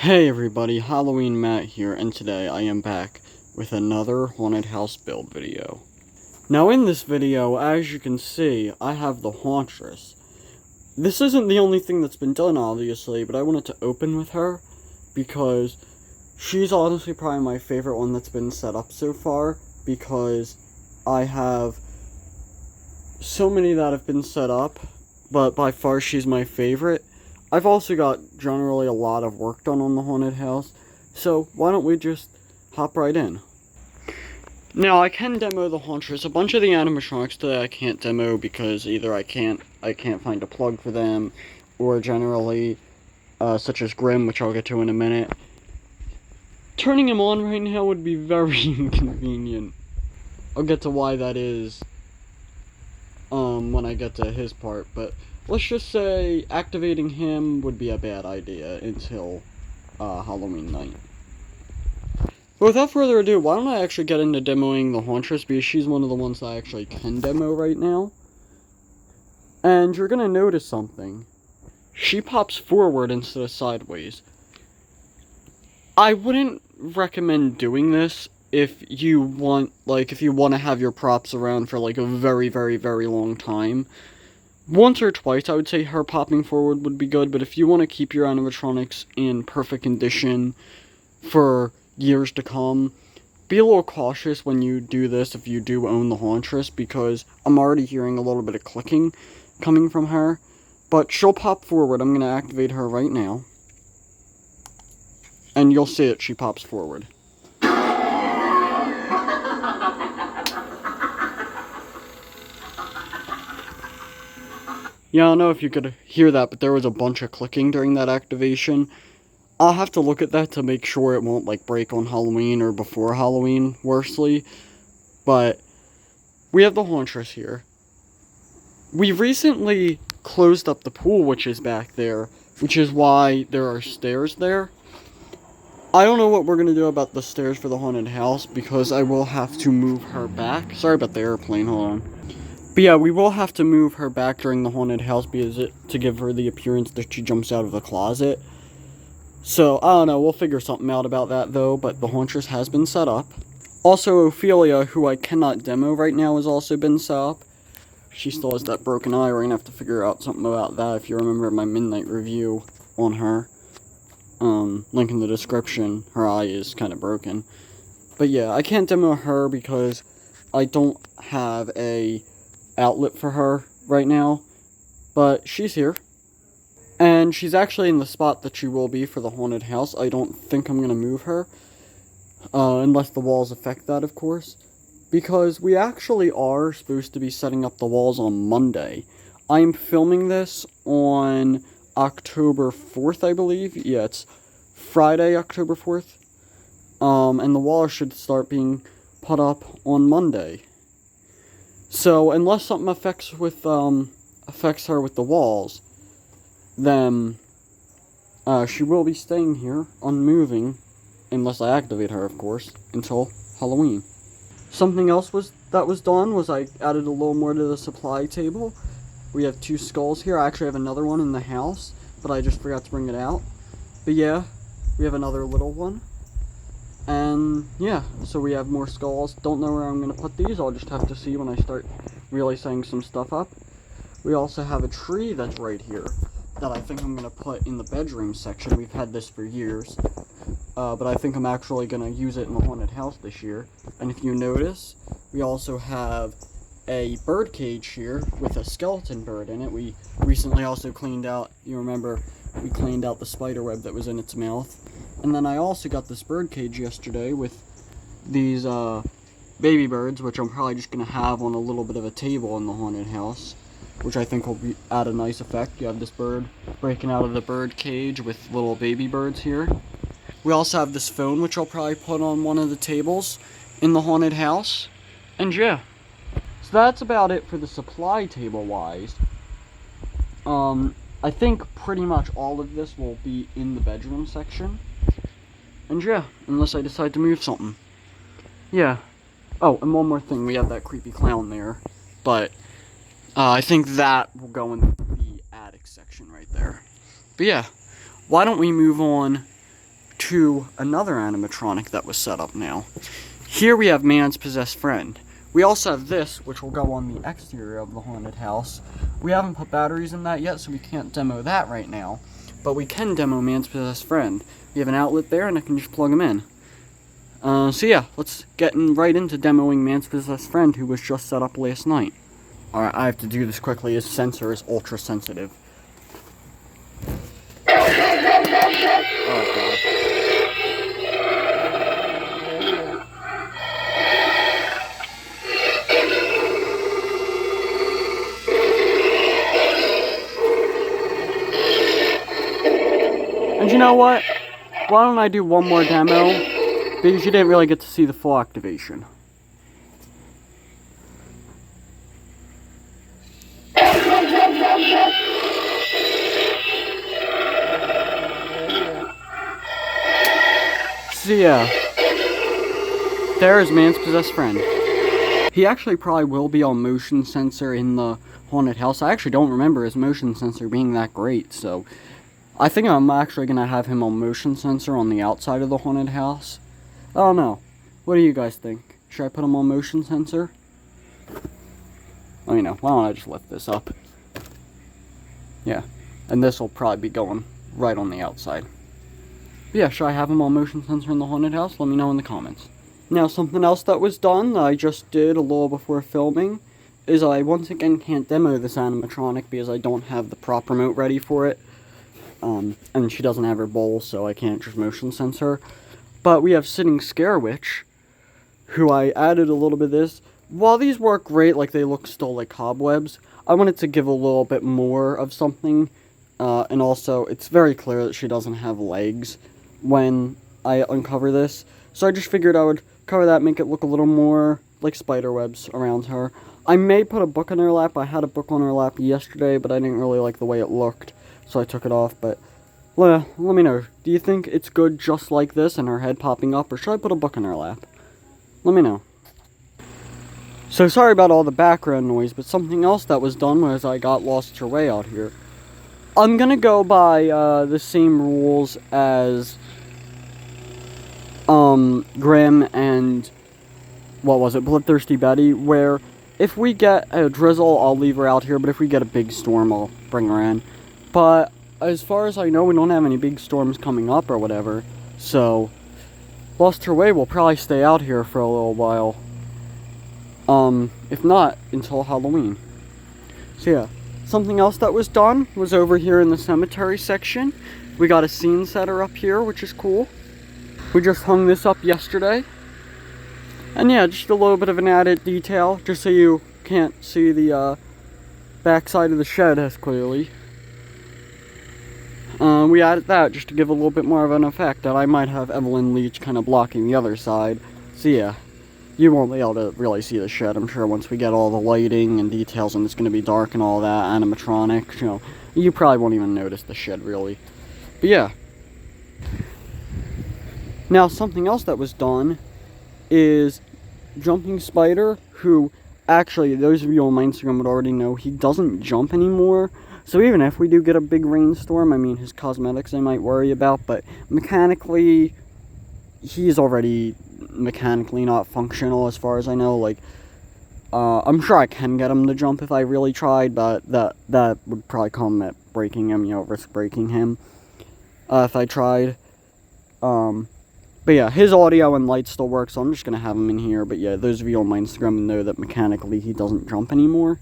Hey everybody, Halloween Matt here, and today I am back with another haunted house build video. Now in this video, as you can see, I have the Hauntress. This isn't the only thing that's been done, obviously, but I wanted to open with her because she's honestly probably my favorite one that's been set up so far, because I have so many that have been set up, but by far she's my favorite. I've also got generally a lot of work done on the haunted house, so why don't we just hop right in. Now, I can demo the Hauntress. A bunch of the animatronics today I can't demo because either I can't find a plug for them, or generally, such as Grimm, which I'll get to in a minute. Turning him on right now would be very inconvenient. I'll get to why that is, when I get to his part, but let's just say activating him would be a bad idea until Halloween night. But without further ado, why don't I actually get into demoing the Hauntress, because she's one of the ones that I actually can demo right now. And you're going to notice something. She pops forward instead of sideways. I wouldn't recommend doing this if you want to have your props around for like a very, very, very long time. Once or twice, I would say her popping forward would be good, but if you want to keep your animatronics in perfect condition for years to come, be a little cautious when you do this if you do own the Hauntress, because I'm already hearing a little bit of clicking coming from her. But she'll pop forward. I'm going to activate her right now. And you'll see it, she pops forward. Yeah, I don't know if you could hear that, but there was a bunch of clicking during that activation. I'll have to look at that to make sure it won't, like, break on Halloween or before Halloween, worstly. But we have the Hauntress here. We recently closed up the pool, which is back there, which is why there are stairs there. I don't know what we're going to do about the stairs for the haunted house, because I will have to move her back. Sorry about the airplane, hold on. But yeah, we will have to move her back during the haunted house to give her the appearance that she jumps out of the closet. So, I don't know, we'll figure something out about that though, but the Hauntress has been set up. Also, Ophelia, who I cannot demo right now, has also been set up. She still has that broken eye. We're going to have to figure out something about that if you remember my midnight review on her. Link in the description. Her eye is kind of broken. But yeah, I can't demo her because I don't have a outlet for her right now. But she's here. And she's actually in the spot that she will be for the haunted house. I don't think I'm going to move her. Unless the walls affect that, of course. Because we actually are supposed to be setting up the walls on Monday. I'm filming this on October 4th, I believe. Yeah, it's Friday, October 4th. And the walls should start being put up on Monday. So, unless something affects her with the walls, then she will be staying here, unmoving, unless I activate her, of course, until Halloween. Something else that was done was I added a little more to the supply table. We have 2 skulls here. I actually have another one in the house, but I just forgot to bring it out. But yeah, we have another little one. And yeah, so we have more skulls. Don't know where I'm going to put these. I'll just have to see when I start really setting some stuff up. We also have a tree that's right here that I think I'm going to put in the bedroom section. We've had this for years. But I think I'm actually going to use it in the haunted house this year. And if you notice, we also have a bird cage here with a skeleton bird in it. We recently also cleaned out, you remember, we cleaned out the spider web that was in its mouth. And then I also got this bird cage yesterday with these baby birds, which I'm probably just going to have on a little bit of a table in the haunted house, which I think will add a nice effect. You have this bird breaking out of the bird cage with little baby birds here. We also have this phone, which I'll probably put on one of the tables in the haunted house. And yeah, so that's about it for the supply table-wise. I think pretty much all of this will be in the bedroom section. And yeah, unless I decide to move something. Yeah. Oh, and one more thing, we have that creepy clown there. But I think that will go in the attic section right there. But yeah, why don't we move on to another animatronic that was set up now. Here we have Man's Possessed Friend. We also have this, which will go on the exterior of the haunted house. We haven't put batteries in that yet, so we can't demo that right now. But we can demo Man's Possessed Friend. We have an outlet there, and I can just plug him in. So yeah, let's get right into demoing Man's Possessed Friend, who was just set up last night. Alright, I have to do this quickly. His sensor is ultra sensitive. Oh god. And you know what? Why don't I do one more demo? Because you didn't really get to see the full activation. So yeah, there is Man's Possessed Friend. He actually probably will be on motion sensor in the haunted house. I actually don't remember his motion sensor being that great, so I think I'm actually going to have him on motion sensor on the outside of the haunted house. I don't know. What do you guys think? Should I put him on motion sensor? Let me know. Why don't I just lift this up? Yeah, and this will probably be going right on the outside. But yeah, should I have him on motion sensor in the haunted house? Let me know in the comments. Now, something else that was done, that I just did a little before filming, is I once again can't demo this animatronic because I don't have the prop remote ready for it. And she doesn't have her bowl, so I can't just motion sensor. But we have Sitting Scare Witch, who I added a little bit of this. While these work great, like they look still like cobwebs, I wanted to give a little bit more of something. And also, it's very clear that she doesn't have legs when I uncover this. So I just figured I would cover that, make it look a little more like spider webs around her. I may put a book on her lap. I had a book on her lap yesterday, but I didn't really like the way it looked, so I took it off. But let me know. Do you think it's good just like this and her head popping up, or should I put a book in her lap? Let me know. So sorry about all the background noise, but something else that was done was I got lost her way out here. I'm gonna go by the same rules as Grim and what was it, Bloodthirsty Betty, where if we get a drizzle, I'll leave her out here, but if we get a big storm, I'll bring her in. But as far as I know, we don't have any big storms coming up or whatever, so Lost Her Way will probably stay out here for a little while. If not, until Halloween. So yeah, something else that was done was over here in the cemetery section. We got a scene setter up here, which is cool. We just hung this up yesterday. And yeah, just a little bit of an added detail, just so you can't see the backside of the shed as clearly. We added that just to give a little bit more of an effect, that I might have Evelyn Leach kind of blocking the other side. So yeah, you won't be able to really see the shed, I'm sure, once we get all the lighting and details and it's going to be dark and all that, animatronic, you know, you probably won't even notice the shed, really. But yeah. Now, something else that was done is Jumping Spider, who, actually, those of you on my Instagram would already know, he doesn't jump anymore. So even if we do get a big rainstorm, I mean, his cosmetics I might worry about, but mechanically, he's already mechanically not functional as far as I know. Like, I'm sure I can get him to jump if I really tried, but that would probably come at breaking him, you know, risk breaking him, if I tried. But yeah, his audio and light still work, so I'm just gonna have him in here. But yeah, those of you on my Instagram know that mechanically he doesn't jump anymore.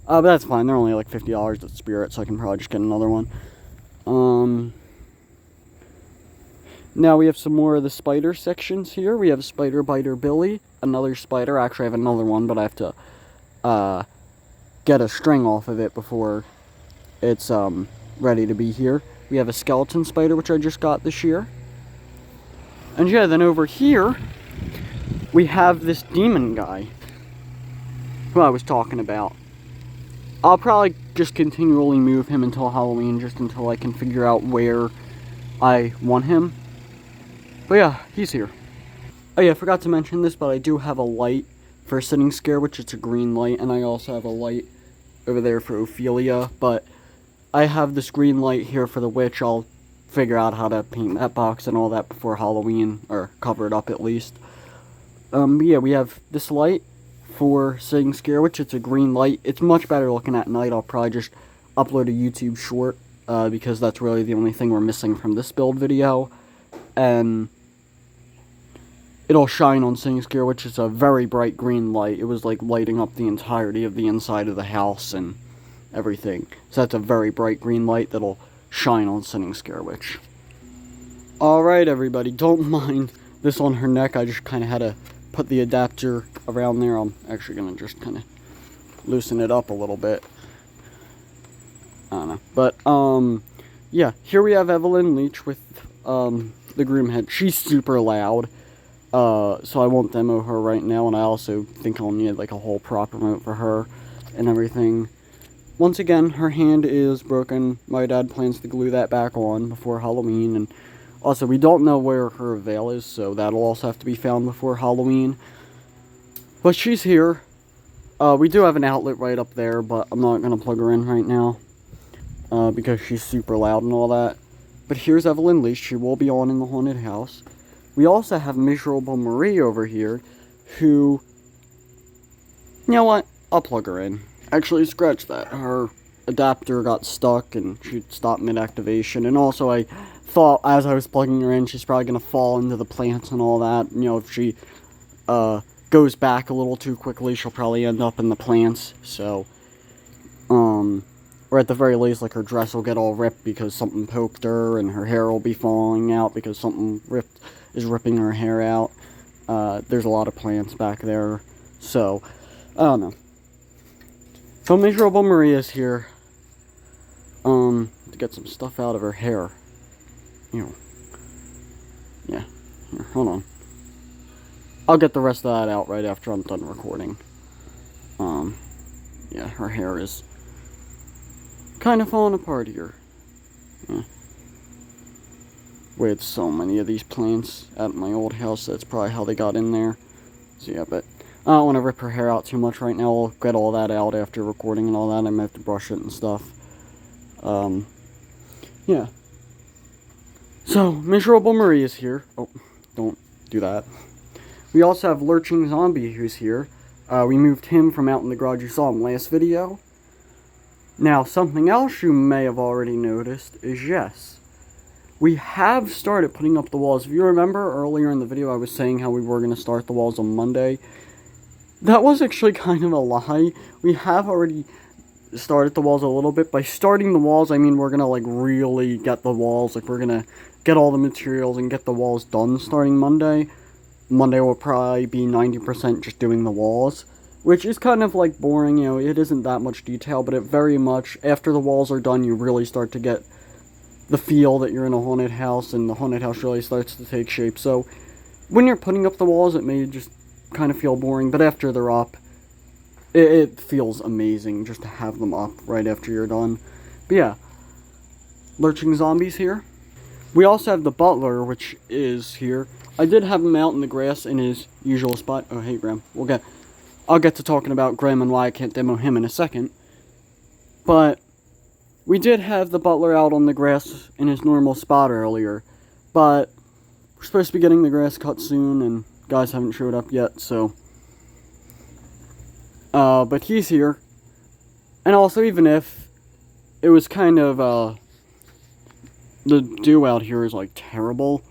But that's fine, they're only like $50 at Spirit, so I can probably just get another one. Now we have some more of the spider sections here. We have Spider Biter Billy, another spider. Actually, I have another one, but I have to get a string off of it before it's ready to be here. We have a skeleton spider, which I just got this year. And yeah, then over here, we have this demon guy, who I was talking about. I'll probably just continually move him until Halloween, just until I can figure out where I want him. But yeah, he's here. Oh yeah, I forgot to mention this, but I do have a light for Sitting Scare, which is a green light, and I also have a light over there for Ophelia, but I have this green light here for the witch. I'll figure out how to paint that box and all that before Halloween, or cover it up at least. But yeah, we have this light for Sing Scare Witch. It's a green light. It's much better looking at night. I'll probably just upload a YouTube short, because that's really the only thing we're missing from this build video. And it'll shine on Sing Scare Witch. It's a very bright green light. It was like lighting up the entirety of the inside of the house and everything. So that's a very bright green light that'll shine on Sing Scare Witch. Alright everybody, don't mind this on her neck. I just kind of had to put the adapter around there. I'm actually going to just kind of loosen it up a little bit. I don't know. But, yeah, here we have Evelyn Leach with, the groom head. She's super loud, so I won't demo her right now, and I also think I'll need, like, a whole prop remote for her and everything. Once again, her hand is broken. My dad plans to glue that back on before Halloween, and also, we don't know where her veil is, so that'll also have to be found before Halloween. But she's here. We do have an outlet right up there, but I'm not going to plug her in right now, because she's super loud and all that. But here's Evelyn Leach. She will be on in the haunted house. We also have Miserable Marie over here, who... You know what? I'll plug her in. Actually, scratch that. Her adapter got stuck, and she stopped mid-activation. And also, I thought, as I was plugging her in, she's probably going to fall into the plants and all that. You know, if she goes back a little too quickly, she'll probably end up in the plants. So, or at the very least, like, her dress will get all ripped because something poked her, and her hair will be falling out because something is ripping her hair out. There's a lot of plants back there, so, I don't know. So, Miserable Maria's here, to get some stuff out of her hair. Ew. Yeah, here, hold on. I'll get the rest of that out right after I'm done recording. Yeah, her hair is kind of falling apart here. Yeah. We had so many of these plants at my old house, that's probably how they got in there. So yeah, but I don't want to rip her hair out too much right now. I'll get all that out after recording and all that. I might have to brush it and stuff. Yeah. So, Miserable Marie is here. Oh, don't do that. We also have Lurching Zombie who's here. We moved him from out in the garage. You saw him last video. Now, something else you may have already noticed is, yes, we have started putting up the walls. If you remember earlier in the video, I was saying how we were going to start the walls on Monday. That was actually kind of a lie. We have already started the walls a little bit. By starting the walls, I mean we're going to, like, really get the walls. Like, we're going to get all the materials and get the walls done starting Monday. Monday will probably be 90% just doing the walls, which is kind of, like, boring. You know, it isn't that much detail, but it very much, after the walls are done, you really start to get the feel that you're in a haunted house, and the haunted house really starts to take shape. So, when you're putting up the walls, it may just kind of feel boring, but after they're up, it feels amazing just to have them up right after you're done. But yeah, Lurching Zombies here. We also have the butler, which is here. I did have him out in the grass in his usual spot. Oh, hey, Graham. I'll get to talking about Graham and why I can't demo him in a second. But we did have the butler out on the grass in his normal spot earlier. But we're supposed to be getting the grass cut soon, and guys haven't showed up yet, so. But he's here. And also, even if it was kind of, the dew out here is, like, terrible.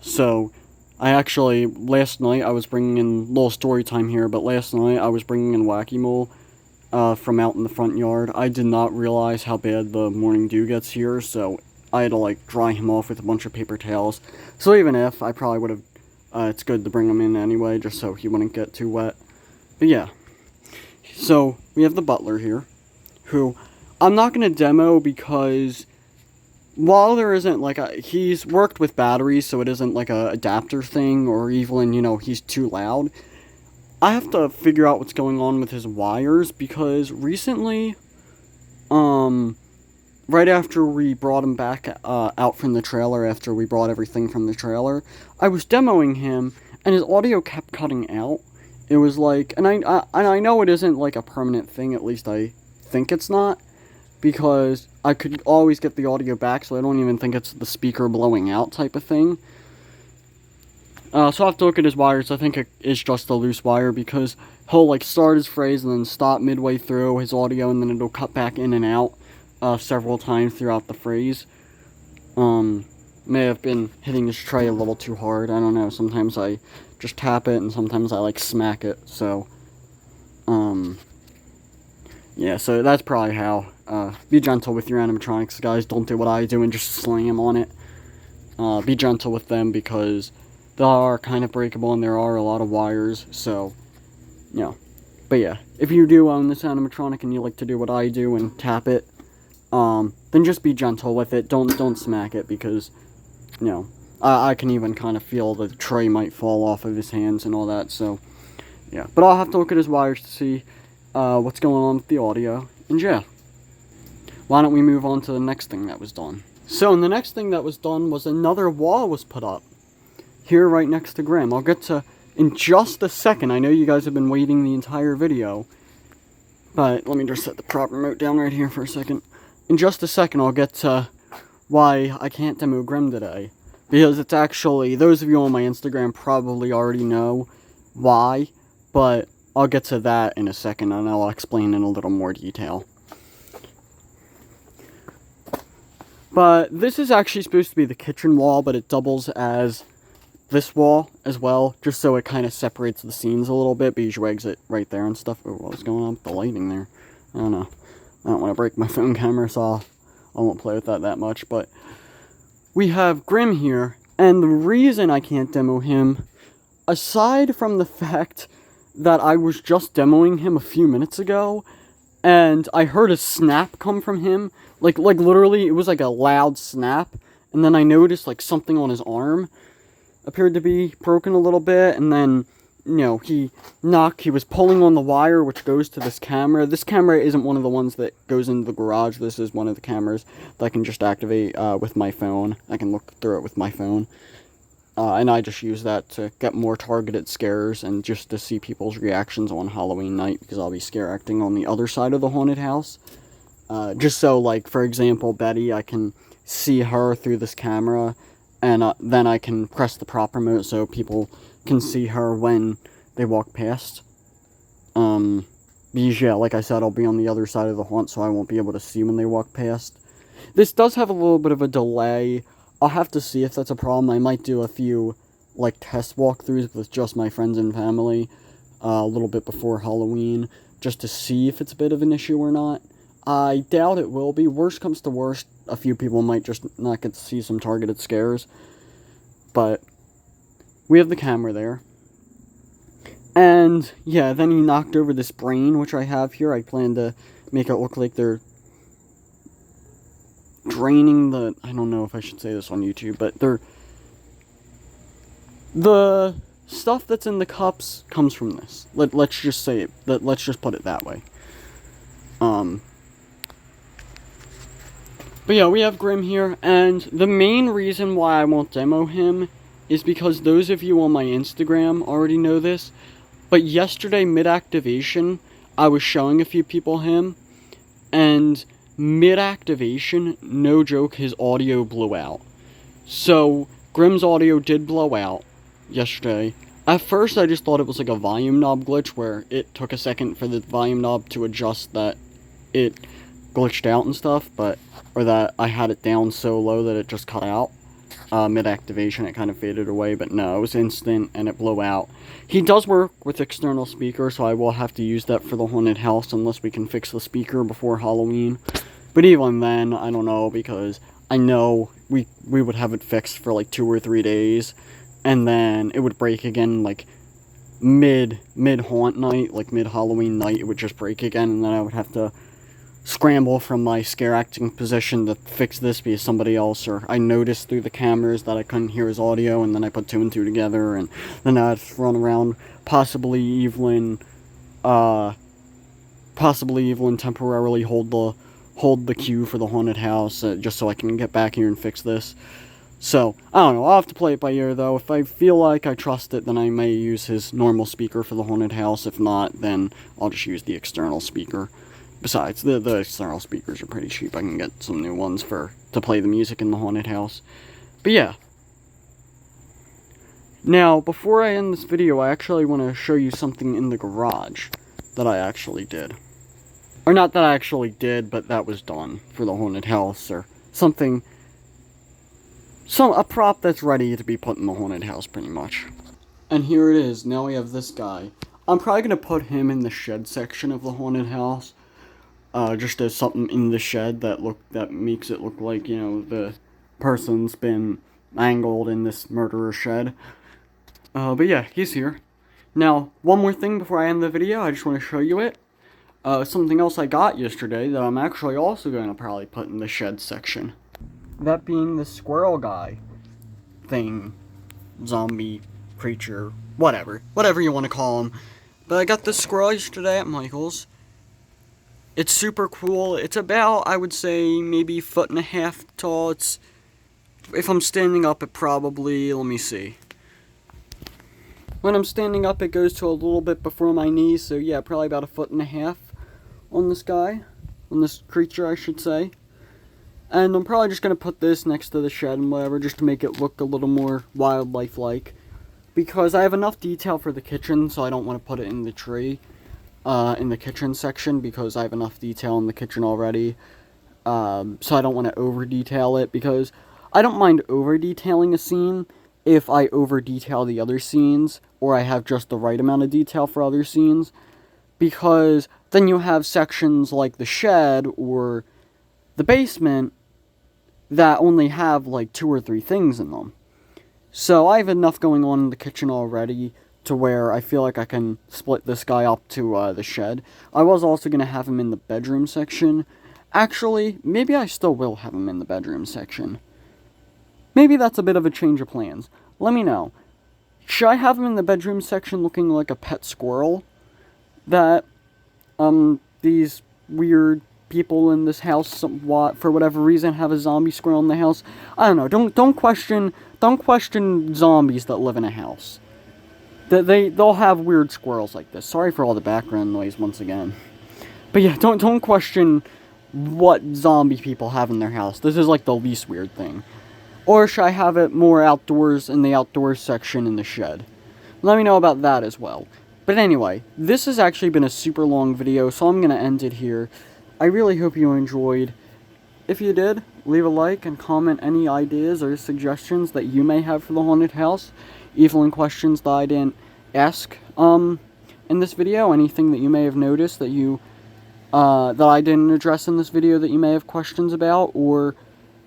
So, I actually, last night, I was bringing in, a little story time here, but last night I was bringing in Whack-A-Mole, from out in the front yard. I did not realize how bad the morning dew gets here, so I had to, like, dry him off with a bunch of paper towels. So even if, I probably would have, it's good to bring him in anyway, just so he wouldn't get too wet. But yeah. So, we have the butler here, who I'm not going to demo because while there isn't, like, he's worked with batteries, so it isn't, like, a adapter thing, or even, you know, he's too loud. I have to figure out what's going on with his wires, because recently, right after we brought him back, out from the trailer, after we brought everything from the trailer, I was demoing him, and his audio kept cutting out. It was like, and I know it isn't, like, a permanent thing, at least I think it's not, because I could always get the audio back, so I don't even think it's the speaker blowing out type of thing. So I'll have to look at his wires. I think it is just a loose wire, because he'll like start his phrase and then stop midway through his audio, and then it'll cut back in and out several times throughout the phrase. May have been hitting his tray a little too hard. I don't know. Sometimes I just tap it, and sometimes I like smack it. So, yeah. So that's probably how. Be gentle with your animatronics, guys. Don't do what I do and just slam on it. Be gentle with them, because they are kind of breakable and there are a lot of wires. So, yeah. But yeah, if you do own this animatronic and you like to do what I do and tap it, then just be gentle with it. Don't smack it, because, you know, I can even kind of feel the tray might fall off of his hands and all that. So, yeah. But I'll have to look at his wires to see what's going on with the audio. And yeah, why don't we move on to the next thing that was done? So, the next thing that was done was another wall was put up here right next to Grim. I'll get to in just a second. I know you guys have been waiting the entire video, but let me just set the prop remote down right here for a second. In just a second, I'll get to why I can't demo Grim today, because it's actually, those of you on my Instagram probably already know why, but I'll get to that in a second, and I'll explain in a little more detail. But this is actually supposed to be the kitchen wall, but it doubles as this wall as well, just so it kind of separates the scenes a little bit, because you exit right there and stuff. Oh, what's going on with the lighting there? I don't know. I don't want to break my phone camera, so I won't play with that much. But we have Grim here, and the reason I can't demo him, aside from the fact that I was just demoing him a few minutes ago, and I heard a snap come from him, like literally, it was like a loud snap, and then I noticed like something on his arm appeared to be broken a little bit, and then, you know, he was pulling on the wire which goes to this camera. This camera isn't one of the ones that goes into the garage. This is one of the cameras that I can just activate with my phone. I can look through it with my phone. And I just use that to get more targeted scares and just to see people's reactions on Halloween night, because I'll be scare acting on the other side of the haunted house. Just so, like, for example, Betty, I can see her through this camera, and then I can press the prop remote so people can see her when they walk past. Because, yeah, like I said, I'll be on the other side of the haunt, so I won't be able to see when they walk past. This does have a little bit of a delay. I'll have to see if that's a problem. I might do a few, like, test walkthroughs with just my friends and family a little bit before Halloween, just to see if it's a bit of an issue or not. I doubt it will be. Worst comes to worst, a few people might just not get to see some targeted scares. But we have the camera there. And, yeah, then he knocked over this brain, which I have here. I plan to make it look like they're draining the... I don't know if I should say this on YouTube, but the stuff that's in the cups comes from this. Let's just say it. Let's just put it that way. But yeah, we have Grim here, and the main reason why I won't demo him is because those of you on my Instagram already know this, but yesterday, mid-activation, I was showing a few people him, and mid-activation, no joke, his audio blew out. So, Grim's audio did blow out yesterday. At first, I just thought it was like a volume knob glitch, where it took a second for the volume knob to adjust that it glitched out and stuff, or that I had it down so low that it just cut out. Mid-activation, it kind of faded away, but no, it was instant, and it blew out. He does work with external speakers, so I will have to use that for the haunted house, unless we can fix the speaker before Halloween. But even then, I don't know, because I know we would have it fixed for like 2 or 3 days, and then it would break again, like, mid-haunt night, like mid-Halloween night, it would just break again, and then I would have to scramble from my scare acting position to fix this because somebody else, or I noticed through the cameras that I couldn't hear his audio, and then I put 2 and 2 together, and then I'd run around, possibly Evelyn temporarily hold the queue for the haunted house, just so I can get back here and fix this. So, I don't know, I'll have to play it by ear though. If I feel like I trust it, then I may use his normal speaker for the haunted house. If not, then I'll just use the external speaker. Besides, the external speakers are pretty cheap. I can get some new ones to play the music in the haunted house. But yeah. Now, before I end this video, I actually want to show you something in the garage that I actually did. Or not that I actually did, but that was done for the haunted house, or something. A prop that's ready to be put in the haunted house, pretty much. And here it is. Now we have this guy. I'm probably going to put him in the shed section of the haunted house. Just as something in the shed that makes it look like, you know, the person's been angled in this murderer shed. But yeah, he's here. Now, one more thing before I end the video, I just want to show you it. Something else I got yesterday that I'm actually also going to probably put in the shed section. That being the squirrel guy thing, zombie, creature, whatever you want to call him. But I got this squirrel yesterday at Michael's. It's super cool. It's about, I would say, maybe 1.5 feet tall. If I'm standing up, it probably, let me see. When I'm standing up, it goes to a little bit before my knees, so yeah, probably about 1.5 feet on this guy. On this creature, I should say. And I'm probably just going to put this next to the shed and whatever, just to make it look a little more wildlife-like. Because I have enough detail for the kitchen, so I don't want to put it in the tree. In the kitchen section, because I have enough detail in the kitchen already. So I don't want to over-detail it, because I don't mind over-detailing a scene if I over-detail the other scenes, or I have just the right amount of detail for other scenes. Because then you have sections like the shed or the basement that only have like 2 or 3 things in them. So I have enough going on in the kitchen already to where I feel like I can split this guy up to the shed. I was also going to have him in the bedroom section. Actually, maybe I still will have him in the bedroom section. Maybe that's a bit of a change of plans. Let me know. Should I have him in the bedroom section looking like a pet squirrel that these weird people in this house somewhat, for whatever reason, have a zombie squirrel in the house? I don't know. Don't question zombies that live in a house. They'll have weird squirrels like this. Sorry for all the background noise once again. But yeah, don't question what zombie people have in their house. This is like the least weird thing. Or should I have it more outdoors in the outdoors section in the shed? Let me know about that as well. But anyway, this has actually been a super long video, so I'm going to end it here. I really hope you enjoyed. If you did, leave a like and comment any ideas or suggestions that you may have for the haunted house. Even questions that I didn't ask in this video. Anything that you may have noticed that that I didn't address in this video that you may have questions about, or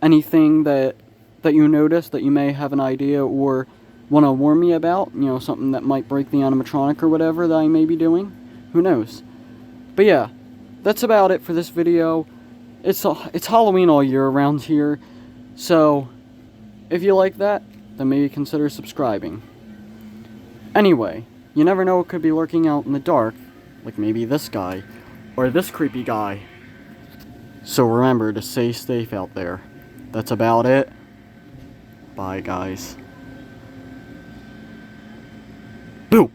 anything that you noticed that you may have an idea or want to warn me about, you know, something that might break the animatronic or whatever that I may be doing. Who knows? But yeah, that's about it for this video. It's Halloween all year around here, so if you like that, then maybe consider subscribing. Anyway, you never know what could be lurking out in the dark, like maybe this guy, or this creepy guy. So remember to stay safe out there. That's about it. Bye, guys. Boo!